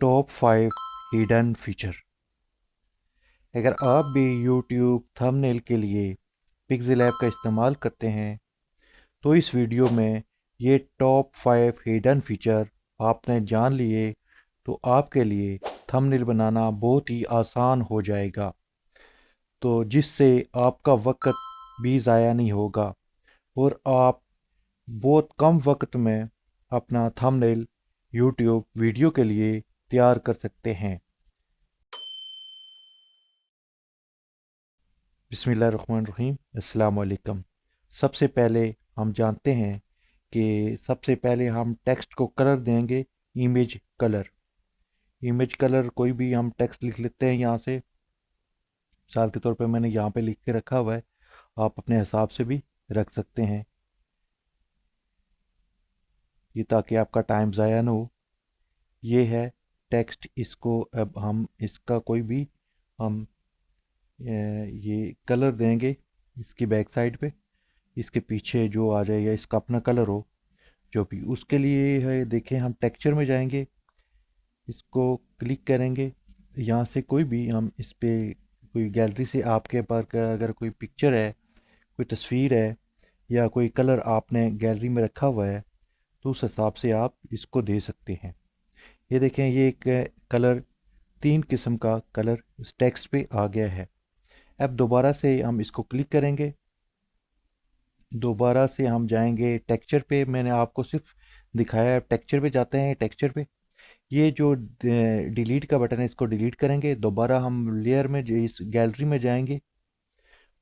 Top 5 hidden feature. अगर आप भी यूट्यूब थंबनेल के लिए पिक्सेल ऐप का इस्तेमाल करते हैं तो इस वीडियो में ये टॉप 5 हिडन फीचर आपने जान लिए तो आपके लिए थंबनेल बनाना बहुत ही आसान हो जाएगा, तो जिससे आपका वक्त भी ज़ाया नहीं होगा और आप बहुत कम वक्त में अपना थंबनेल यूट्यूब वीडियो के लिए तैयार कर सकते हैं। बिस्मिल्लाहिर्रहमानिर्रहीम, अस्सलाम वालेकुम। सबसे पहले हम जानते हैं कि सबसे पहले हम टेक्स्ट को कलर देंगे। Image colour. इमेज कलर कोई भी हम टेक्स्ट लिख लेते हैं यहाँ से। मिसाल के तौर पे मैंने यहाँ पे लिख के रखा हुआ है, आप अपने हिसाब से भी रख सकते हैं, ये ताकि आपका टाइम ज़ाया ना हो। ये है टेक्स्ट। इसको अब हम इसका कोई भी हम ये कलर देंगे इसकी बैक साइड पे। इसके पीछे जो आ जाए या इसका अपना कलर हो, जो भी उसके लिए है। देखें, हम टेक्सचर में जाएंगे, इसको क्लिक करेंगे। यहाँ से कोई भी हम इस पे कोई गैलरी से आपके पास का अगर कोई पिक्चर है, कोई तस्वीर है या कोई कलर आपने गैलरी में रखा हुआ है तो उस हिसाब से आप इसको दे सकते हैं। ये देखें, ये एक कलर, 3 किस्म का कलर इस टेक्स्ट पे आ गया है। अब दोबारा से हम इसको क्लिक करेंगे। दोबारा से हम जाएंगे टेक्सचर पे। मैंने आपको सिर्फ दिखाया है, टेक्सचर पे जाते हैं। टेक्सचर पे ये जो डिलीट का बटन है, इसको डिलीट करेंगे। दोबारा हम लेयर में इस गैलरी में जाएंगे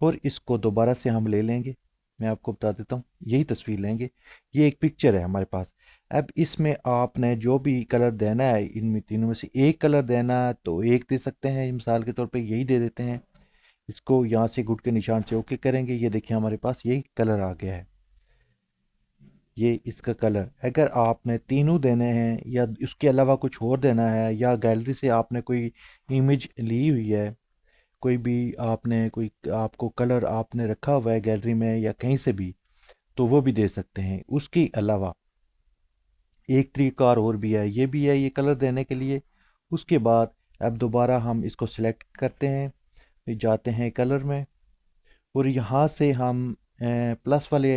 और इसको दोबारा से हम ले लेंगे। मैं आपको बता देता हूँ, यही तस्वीर लेंगे। ये एक पिक्चर है हमारे पास। अब इसमें आपने जो भी कलर देना है, इनमें तीनों में से एक कलर देना है तो एक दे सकते हैं। मिसाल के तौर पे यही दे देते हैं। इसको यहाँ से गुड के निशान से ओके करेंगे। ये देखिए, हमारे पास यही कलर आ गया है। ये इसका कलर। अगर आपने तीनों देने हैं या उसके अलावा कुछ और देना है, या गैलरी से आपने कोई इमेज ली हुई है, कोई भी आपने कोई आपको कलर आपने रखा हुआ है गैलरी में या कहीं से भी, तो वो भी दे सकते हैं। उसके अलावा एक तरीका और भी है, ये भी है ये कलर देने के लिए। उसके बाद अब दोबारा हम इसको सिलेक्ट करते हैं, फिर जाते हैं कलर में और यहाँ से हम प्लस वाले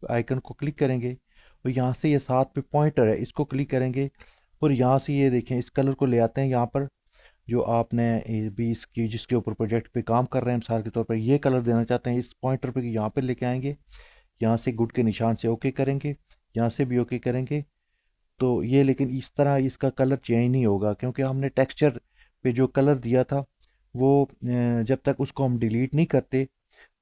आइकन को क्लिक करेंगे और यहाँ से ये साथ पे पॉइंटर है, इसको क्लिक करेंगे और यहाँ से ये देखें, इस कलर को ले आते हैं यहाँ पर। जो आपने भी इसकी जिसके ऊपर प्रोजेक्ट पे काम कर रहे हैं, मिसाल के तौर पर ये कलर देना चाहते हैं, इस पॉइंटर पे यहाँ पे लेके आएंगे। यहाँ से गुड के निशान से ओके करेंगे, यहाँ से भी ओके करेंगे। तो ये, लेकिन इस तरह इसका कलर चेंज नहीं होगा क्योंकि हमने टेक्सचर पे जो कलर दिया था वो जब तक उसको हम डिलीट नहीं करते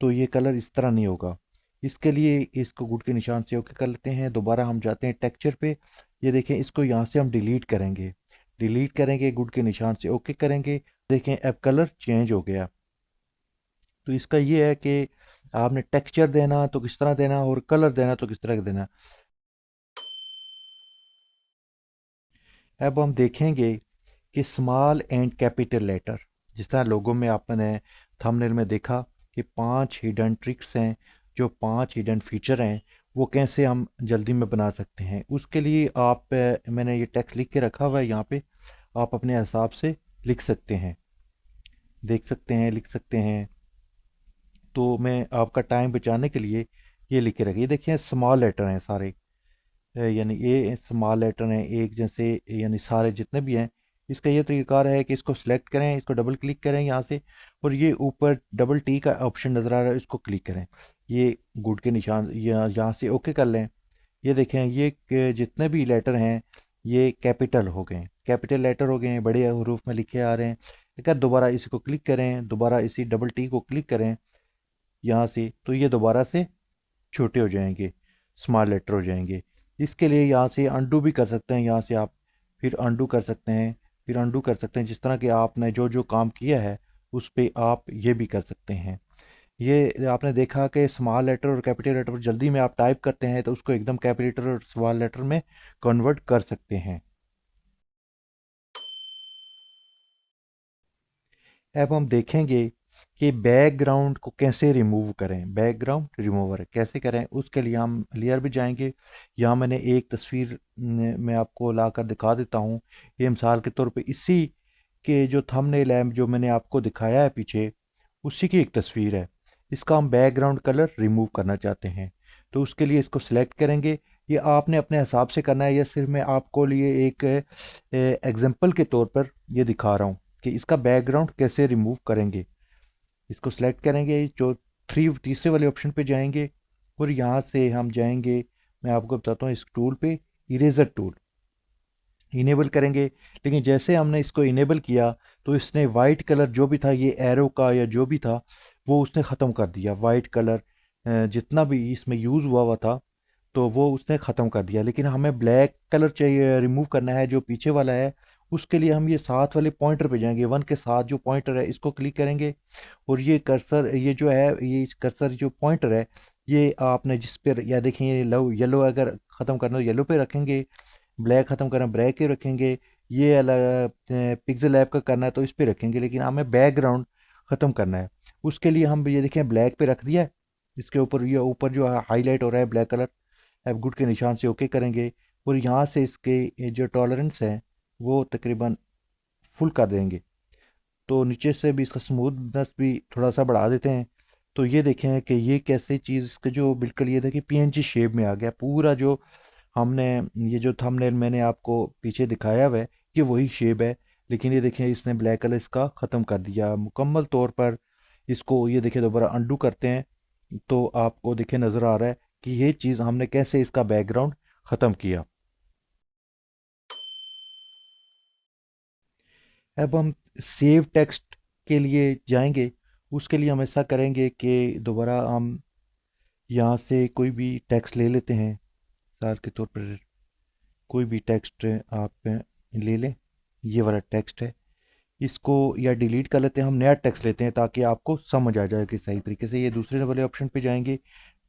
तो ये कलर इस तरह नहीं होगा। इसके लिए इसको गुड के निशान से ओके कर लेते हैं। दोबारा हम जाते हैं टेक्सचर पे। ये देखें, इसको यहाँ से हम डिलीट करेंगे। डिलीट करेंगे, गुड के निशान से ओके करेंगे। देखें, अब कलर चेंज हो गया। तो इसका ये है कि आपने टेक्सचर देना तो किस तरह देना और कलर देना तो किस तरह का देना। अब हम देखेंगे कि स्मॉल एंड कैपिटल लेटर, जिस तरह लोगों में आपने थंबनेल में देखा कि 5 हिडन ट्रिक्स हैं, जो 5 हिडन फीचर हैं, वो कैसे हम जल्दी में बना सकते हैं। उसके लिए आप मैंने ये टेक्स्ट लिख के रखा हुआ है यहाँ पे, आप अपने हिसाब से लिख सकते हैं, देख सकते हैं, लिख सकते हैं। तो मैं आपका टाइम बचाने के लिए ये लिख के रखिए। देखिए, स्मॉल लेटर हैं सारे, यानी ये स्मॉल लेटर हैं एक जैसे, यानी सारे जितने भी हैं। इसका ये तरीका है कि इसको सिलेक्ट करें, इसको डबल क्लिक करें यहाँ से, और ये ऊपर डबल टी का ऑप्शन नज़र आ रहा है, इसको क्लिक करें। ये गुड के निशान यहाँ से ओके कर लें। ये देखें, ये जितने भी लेटर हैं ये कैपिटल हो गए, कैपिटल लेटर हो गए हैं, बड़े हरूफ में लिखे आ रहे हैं। अगर दोबारा इसी को क्लिक करें, दोबारा इसी डबल टी को क्लिक करें यहाँ से, तो ये दोबारा से छोटे हो जाएंगे, स्मॉल लेटर हो जाएंगे। इसके लिए यहाँ से अंडू भी कर सकते हैं, यहाँ से आप फिर अंडू कर सकते हैं, फिर अंडू कर सकते हैं। जिस तरह के आपने जो जो काम किया है उस पे आप ये भी कर सकते हैं। ये आपने देखा कि स्मॉल लेटर और कैपिटल लेटर जल्दी में आप टाइप करते हैं तो उसको एकदम कैपिटल और स्मॉल लेटर में कन्वर्ट कर सकते हैं। अब हम देखेंगे कि बैकग्राउंड को कैसे रिमूव करें, बैकग्राउंड रिमूवर कैसे करें। उसके लिए हम लेयर भी जाएंगे। यहाँ मैंने एक तस्वीर मैं आपको ला कर दिखा देता हूँ। ये मिसाल के तौर पे इसी के जो थंबनेल है जो मैंने आपको दिखाया है पीछे, उसी की एक तस्वीर है। इसका हम बैकग्राउंड कलर रिमूव करना चाहते हैं, तो उसके लिए इसको सिलेक्ट करेंगे। ये आपने अपने हिसाब से करना है, या सिर्फ मैं आपको लिए एक एग्जांपल के तौर पर ये दिखा रहा हूँ कि इसका बैकग्राउंड कैसे रिमूव करेंगे। इसको सिलेक्ट करेंगे, जो तीसरे वाले ऑप्शन पे जाएंगे, और यहाँ से हम जाएंगे, मैं आपको बताता हूँ, इस टूल पे इरेजर टूल इनेबल करेंगे। लेकिन जैसे हमने इसको इनेबल किया तो इसने वाइट कलर जो भी था, ये एरो का या जो भी था, वो उसने ख़त्म कर दिया। वाइट कलर जितना भी इसमें यूज़ हुआ हुआ था, तो वो उसने ख़त्म कर दिया। लेकिन हमें ब्लैक कलर चाहिए, रिमूव करना है जो पीछे वाला है। उसके लिए हम ये साथ वाले पॉइंटर पे जाएंगे, वन के साथ जो पॉइंटर है इसको क्लिक करेंगे, और ये कर्सर, ये जो है, ये कर्सर जो पॉइंटर है, ये आपने जिस पर, या देखें ये येलो अगर ख़त्म करना हो येलो पे रखेंगे, ब्लैक ख़त्म करना ब्लैक ही रखेंगे। ये अलग पिक्सल ऐप का करना है तो इस पे रखेंगे, लेकिन हमें बैकग्राउंड ख़त्म करना है। उसके लिए हम ये देखें ब्लैक पे रख दिया है। इसके ऊपर, ये ऊपर जो हाईलाइट हो रहा है ब्लैक कलर, एफ गुड के निशान से ओके करेंगे, और यहाँ से इसके ये जो टॉलरेंस है वो तकरीबन फुल कर देंगे। तो नीचे से भी इसका स्मूथनेस भी थोड़ा सा बढ़ा देते हैं। तो ये देखें कि ये कैसे चीज़, इसका जो बिल्कुल ये था कि पीएनजी शेप में आ गया पूरा। जो हमने, ये जो थंबनेल मैंने आपको पीछे दिखाया हुआ है, ये वही शेप है। लेकिन ये देखें इसने ब्लैक कलर इसका ख़त्म कर दिया मुकम्मल तौर पर। इसको ये देखें दोबारा अंडू करते हैं, तो आपको देखें नज़र आ रहा है कि ये चीज़ हमने कैसे इसका बैकग्राउंड ख़त्म किया। अब हम सेव टेक्स्ट के लिए जाएंगे। उसके लिए हम ऐसा करेंगे कि दोबारा हम यहाँ से कोई भी टेक्स्ट ले लेते हैं। मिसाल के तौर पर कोई भी टेक्स्ट आप ले लें, ये वाला टेक्स्ट है, इसको या डिलीट कर लेते हैं, हम नया टेक्स्ट लेते हैं ताकि आपको समझ आ जाए कि सही तरीके से। ये दूसरे वाले ऑप्शन पे जाएंगे,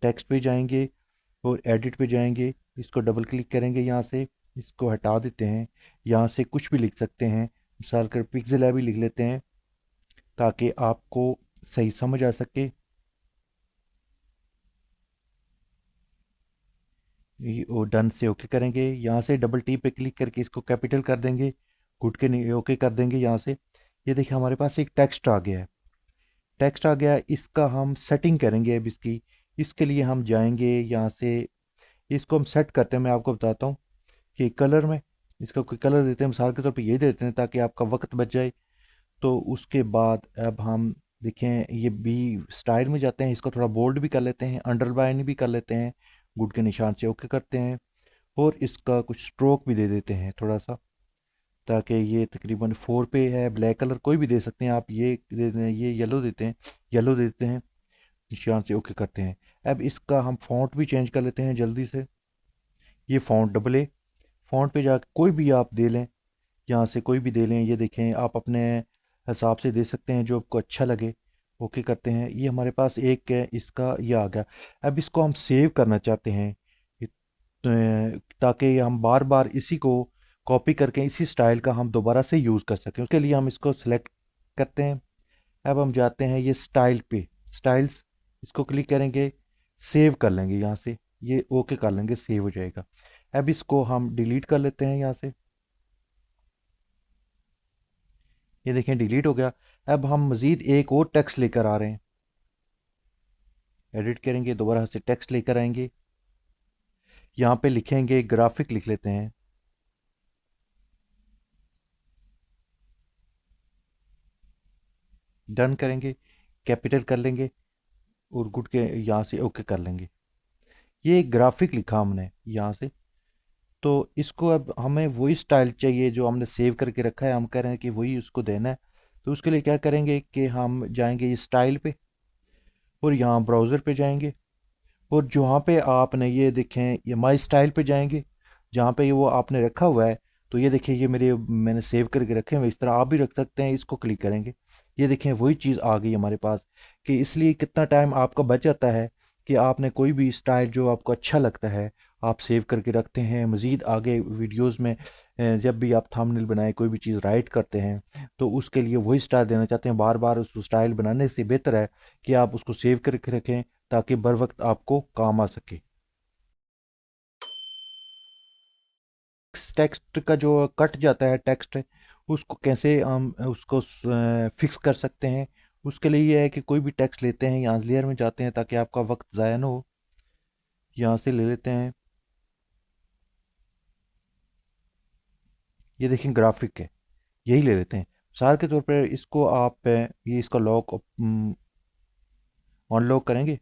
टेक्स्ट पे जाएंगे, और एडिट पे जाएंगे। इसको डबल क्लिक करेंगे, यहाँ से इसको हटा देते हैं। यहाँ से कुछ भी लिख सकते हैं, मिसाल कर पिक्सल भी लिख लेते हैं ताकि आपको सही समझ आ सके। ये वो डन से ओके करेंगे। यहाँ से डबल टी पे क्लिक करके इसको कैपिटल कर देंगे, गुड के नहीं ओके कर देंगे यहाँ से। ये देखिए हमारे पास एक टेक्स्ट आ गया है। टेक्स्ट आ गया, इसका हम सेटिंग करेंगे अब इसकी। इसके लिए हम जाएंगे यहाँ से, इसको हम सेट करते हैं। मैं आपको बताता हूँ कि कलर में इसका कोई कलर देते हैं, मिसाल के तौर पे ये देते हैं ताकि आपका वक्त बच जाए। तो उसके बाद अब हम देखें, ये बी स्टाइल में जाते हैं, इसको थोड़ा बोल्ड भी कर लेते हैं, अंडरलाइन भी कर लेते हैं, गुड के निशान से ओके करते हैं, और इसका कुछ स्ट्रोक भी दे देते हैं थोड़ा सा, ताकि ये तकरीबन 4 पे है। ब्लैक कलर कोई भी दे सकते हैं आप, ये दे दें, ये येलो देते हैं, येलो देते हैं, निशान से ओके करते हैं। अब इसका हम फ़ॉन्ट भी चेंज कर लेते हैं जल्दी से। ये फ़ॉन्ट डबल ए, फ़ॉन्ट पे जाकर कोई भी आप दे लें, यहाँ से कोई भी दे लें। ये देखें आप अपने हिसाब से दे सकते हैं जो आपको अच्छा लगे, ओके करते हैं। ये हमारे पास एक है, इसका ये आ गया। अब इसको हम सेव करना चाहते हैं, ताकि हम बार बार इसी को कॉपी करके इसी स्टाइल का हम दोबारा से यूज़ कर सकें। उसके लिए हम इसको सेलेक्ट करते हैं। अब हम जाते हैं ये स्टाइल पे, स्टाइल्स, इसको क्लिक करेंगे, सेव कर लेंगे यहाँ से, ये ओके कर लेंगे, सेव हो जाएगा। अब इसको हम डिलीट कर लेते हैं यहाँ से। ये देखें डिलीट हो गया। अब हम मज़ीद एक और टेक्स्ट लेकर आ रहे हैं, एडिट करेंगे, दोबारा से टेक्स्ट लेकर आएंगे, यहाँ पे लिखेंगे ग्राफिक लिख लेते हैं, डन करेंगे, कैपिटल कर लेंगे, और गुड के यहाँ से ओके कर लेंगे। ये एक ग्राफिक लिखा हमने यहाँ से। तो इसको अब हमें वही स्टाइल चाहिए जो हमने सेव करके रखा है, हम कह रहे हैं कि वही उसको देना है। तो उसके लिए क्या करेंगे कि हम जाएंगे ये स्टाइल पे, और यहाँ ब्राउज़र पे जाएंगे, और जहाँ पे आपने ये देखें, ये माई स्टाइल पे जाएंगे, जहाँ पे ये वो आपने रखा हुआ है। तो ये देखिए ये मैंने सेव करके रखे हुए, इस तरह आप भी रख सकते हैं। इसको क्लिक करेंगे, ये देखें वही चीज़ आ गई हमारे पास। कि इसलिए कितना टाइम आपका बच जाता है कि आपने कोई भी स्टाइल जो आपको अच्छा लगता है, आप सेव करके रखते हैं। मज़ीद आगे वीडियोस में जब भी आप थंबनेल बनाए, कोई भी चीज़ राइट करते हैं, तो उसके लिए वही स्टाइल देना चाहते हैं, बार बार उस स्टाइल बनाने से बेहतर है कि आप उसको सेव करके रखें ताकि बर वक्त आपको काम आ सके। टेक्स्ट का जो कट जाता है टेक्स्ट, उसको कैसे हम उसको फिक्स कर सकते हैं। उसके लिए ये है कि कोई भी टेक्स्ट लेते हैं, यहाँ लेयर में जाते हैं ताकि आपका वक्त ज़ाया ना हो। यहाँ से ले लेते हैं, ये देखें ग्राफिक है, यही ले लेते हैं। मिसाल के तौर पर इसको आप ये इसका लॉक अनलॉक करेंगे।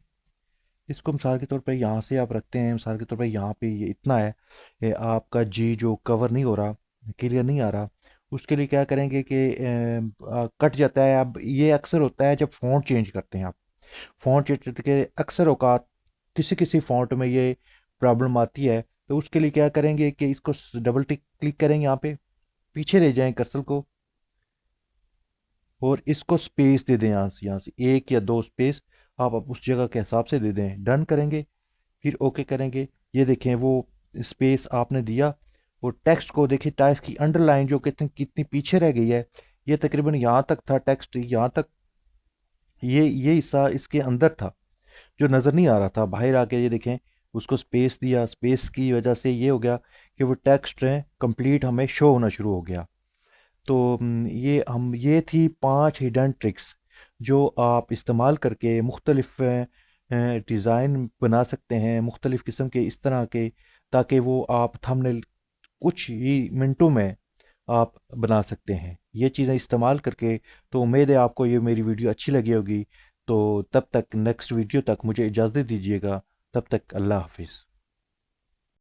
इसको मिसाल के तौर पे यहाँ से आप रखते हैं, मिसाल के तौर पे यहाँ पे ये इतना है, ये आपका जी जो कवर नहीं हो रहा, क्लियर नहीं आ रहा। उसके लिए क्या करेंगे कि कट जाता है। अब ये अक्सर होता है जब फ़ॉन्ट चेंज करते हैं आप, फ़ॉन्ट चेंज करके अक्सर औकात किसी किसी फ़ॉन्ट में ये प्रॉब्लम आती है। तो उसके लिए क्या करेंगे कि इसको डबल टिक क्लिक करेंगे, यहाँ पे पीछे ले जाएं कर्सर को और इसको स्पेस दे दें, यहाँ से एक या दो स्पेस आप उस जगह के हिसाब से दे दें। डन करेंगे, फिर ओके करेंगे। ये देखें वो स्पेस आपने दिया और टेक्स्ट को देखिए, टेक्स्ट की अंडरलाइन जो कितनी कितनी पीछे रह गई है। ये तकरीबन यहाँ तक था टेक्स्ट, यहाँ तक ये हिस्सा इसके अंदर था जो नज़र नहीं आ रहा था, बाहर आके ये देखें उसको स्पेस दिया। स्पेस की वजह से ये हो गया कि वो टेक्स्ट है कंप्लीट हमें शो होना शुरू हो गया। तो ये थी 5 हिडन ट्रिक्स जो आप इस्तेमाल करके मुख्तलिफ डिज़ाइन बना सकते हैं, मुख्तलिफ किस्म के इस तरह के, ताकि वो आप थंबनेल कुछ ही मिनटों में आप बना सकते हैं ये चीज़ें इस्तेमाल करके। तो उम्मीद है आपको ये मेरी वीडियो अच्छी लगी होगी। तो तब तक नेक्स्ट वीडियो तक मुझे इजाज़त दीजिएगा। तब तक अल्लाह हाफिज़।